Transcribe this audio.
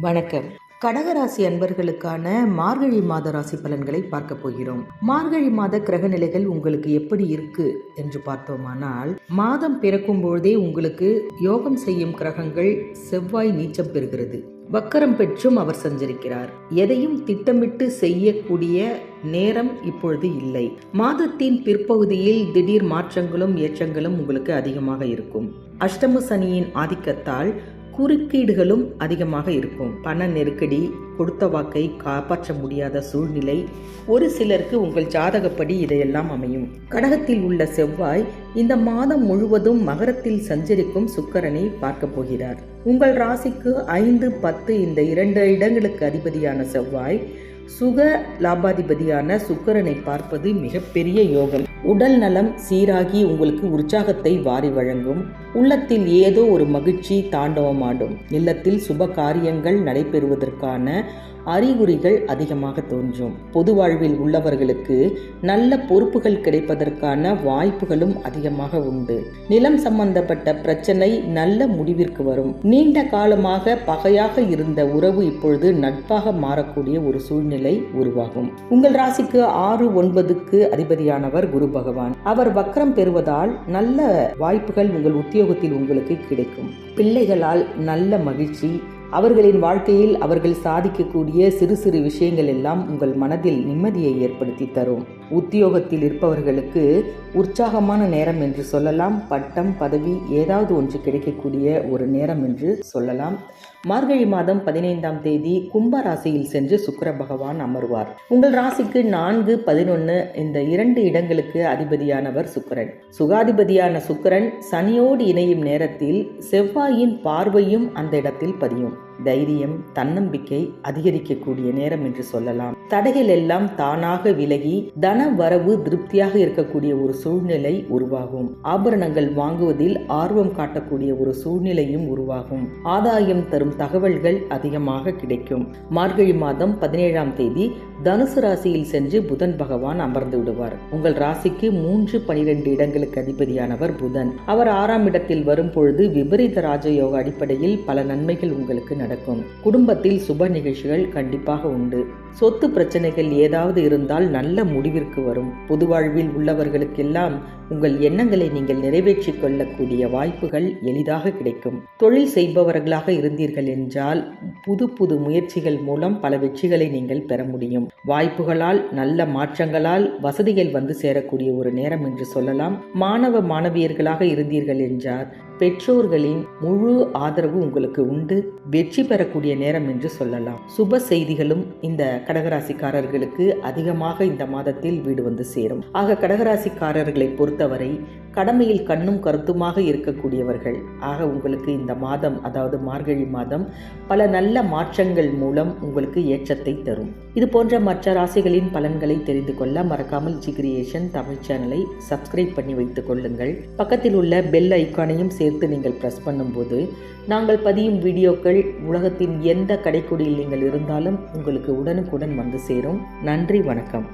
வணக்கம். கடகராசி அன்பர்களுக்கான மார்கழி மாத ராசி பலன்களை பார்க்க போகிறோம். மார்கழி மாத கிரக நிலைகள் உங்களுக்கு எப்படி இருக்கு என்று பார்த்தோமானால், மாதம் பிறக்கும் பொழுதே உங்களுக்கு யோகம் செய்யும் கிரகங்கள் செவ்வாய் நீச்சம் பெறுகிறது. வக்கரம் பெற்றும் அவர் சஞ்சரிக்கிறார். எதையும் திட்டமிட்டு செய்யக்கூடிய நேரம் இப்பொழுது இல்லை. மாதத்தின் பிற்பகுதியில் திடீர் மாற்றங்களும் ஏற்றங்களும் உங்களுக்கு அதிகமாக இருக்கும். அஷ்டம சனியின் ஆதிக்கத்தால் குறுக்கீடுகளும் அதிகமாக இருக்கும். பண நெருக்கடி, கொடுத்த வாக்கை காப்பாற்ற முடியாத சூழ்நிலை, ஒரு சிலருக்கு உங்கள் ஜாதகப்படி இதையெல்லாம் அமையும். கடகத்தில் உள்ள செவ்வாய் இந்த மாதம் முழுவதும் மகரத்தில் சஞ்சரிக்கும் சுக்கிரனை பார்க்க போகிறார். உங்கள் ராசிக்கு 5, 10 இந்த 2 இடங்களுக்கு அதிபதியான செவ்வாய் சுக லாபாதிபதியான சுக்கிரனை பார்ப்பது மிகப்பெரிய யோகம். உடல் நலம் சீராகி உங்களுக்கு உற்சாகத்தை வாரி வழங்கும். உள்ளத்தில் ஏதோ ஒரு மகிழ்ச்சி தாண்டவமாடும். இல்லத்தில் சுப காரியங்கள் நடைபெறுவதற்கான அறிகுறிகள் அதிகமாக தோன்றும். பொது வாழ்வில் உள்ளவர்களுக்கு நல்ல பொறுப்புகள் கிடைப்பதற்கான வாய்ப்புகளும் அதிகமாக உண்டு. நிலம் சம்பந்தப்பட்ட பிரச்சனை நல்ல முடிவிற்கு வரும். நீண்ட காலமாக பகையாக இருந்த உறவு இப்பொழுது நட்பாக மாறக்கூடிய ஒரு சூழ்நிலை உருவாகும். உங்கள் ராசிக்கு 6, 9க்கு அதிபதியானவர் குரு பகவான். அவர் வக்ரம் பெறுவதால் நல்ல வாய்ப்புகள் உங்கள் உத்தியோகத்தில் உங்களுக்கு கிடைக்கும். பிள்ளைகளால் நல்ல மகிழ்ச்சி. அவர்களின் வாழ்க்கையில் அவர்கள் சாதிக்கக்கூடிய சிறு சிறு விஷயங்கள் எல்லாம் உங்கள் மனதில் நிம்மதியை ஏற்படுத்தி தரும். உத்தியோகத்தில் இருப்பவர்களுக்கு உற்சாகமான நேரம் என்று சொல்லலாம். பட்டம், பதவி ஏதாவது ஒன்று கிடைக்கக்கூடிய ஒரு நேரம் என்று சொல்லலாம். மார்கழி மாதம் 15ஆம் தேதி கும்ப ராசியில் சென்று சுக்கிர பகவான் அமர்வார். உங்கள் ராசிக்கு 4, 11 இந்த 2 இடங்களுக்கு அதிபதியானவர் சுக்கிரன். சுகாதிபதியான சுக்கிரன் சனியோடு இணையும் நேரத்தில் செவ்வாயின் பார்வையும் அந்த இடத்தில் பதியும். தைரியம், தன்னம்பிக்கை அதிகரிக்கக்கூடிய நேரம் என்று சொல்லலாம். தடைகள் எல்லாம் தானாக விலகி தன வரவு திருப்தியாக இருக்கக்கூடிய ஒரு சூழ்நிலை உருவாகும். ஆபரணங்கள் வாங்குவதில் ஆர்வம் காட்டக்கூடிய ஒரு சூழ்நிலையும் உருவாகும். ஆதாயம் தரும் தகவல்கள் அதிகமாக கிடைக்கும். மார்கழி மாதம் 17ஆம் தேதி தனுசு ராசியில் சென்று புதன் பகவான் அமர்ந்து விடுவார். உங்கள் ராசிக்கு 3, 12 இடங்களுக்கு அதிபதியானவர் புதன். அவர் 6ஆம் இடத்தில் வரும் பொழுது விபரீத ராஜயோக அடிப்படையில் பல நன்மைகள் உங்களுக்கு நடக்கும். குடும்பத்தில் சுப நிகழ்ச்சிகள் கண்டிப்பாக உண்டு. சொத்து பிரச்சனைகள் ஏதாவது இருந்தால் நல்ல முடிவிற்கு வரும். பொது வாழ்வில் உள்ளவர்களுக்கெல்லாம் உங்கள் எண்ணங்களை நீங்கள் நிறைவேற்றிக் கொள்ளக்கூடிய வாய்ப்புகள் எளிதாக கிடைக்கும். தொழில் செய்பவர்களாக இருந்தீர்கள் என்றால் புது முயற்சிகள் மூலம் பல வெற்றிகளை நீங்கள் பெற முடியும். வாய்ப்புகளால், நல்ல மாற்றங்களால் வசதிகள் வந்து சேரக்கூடிய ஒரு நேரம் என்று சொல்லலாம். மாணவ மாணவியர்களாக இருந்தீர்கள் என்றால் பெற்றோர்களின் முழு ஆதரவு உங்களுக்கு உண்டு. வெற்றி பெறக்கூடிய நேரம் என்று சொல்லலாம். சுப செய்திகளும் இந்த கடகராசிக்காரர்களுக்கு அதிகமாக இந்த மாதத்தில் வீடு வந்து சேரும். ஆக கடகராசிக்காரர்களை பொறுத்தவரை கடமையில் கண்ணும் கருத்துமாக இருக்கக்கூடியவர்கள். ஆக உங்களுக்கு இந்த மாதம், அதாவது மார்கழி மாதம், பல நல்ல மாற்றங்கள் மூலம் உங்களுக்கு ஏற்றத்தை தரும். இது போன்ற மற்ற ராசிகளின் பலன்களை தெரிந்து கொள்ள மறக்காமல் ஜி கிரியேஷன் தமிழ் சேனலை சப்ஸ்கிரைப் பண்ணி வைத்துக் கொள்ளுங்கள். பக்கத்தில் உள்ள பெல் ஐக்கானையும் சேர்த்து நீங்கள் பிரஸ் பண்ணும்போது நாங்கள் பதியும் வீடியோக்கள் உலகத்தின் எந்த கடைக்குடியில் நீங்கள் இருந்தாலும் உங்களுக்கு உடனுக்குடன் வந்து சேரும். நன்றி, வணக்கம்.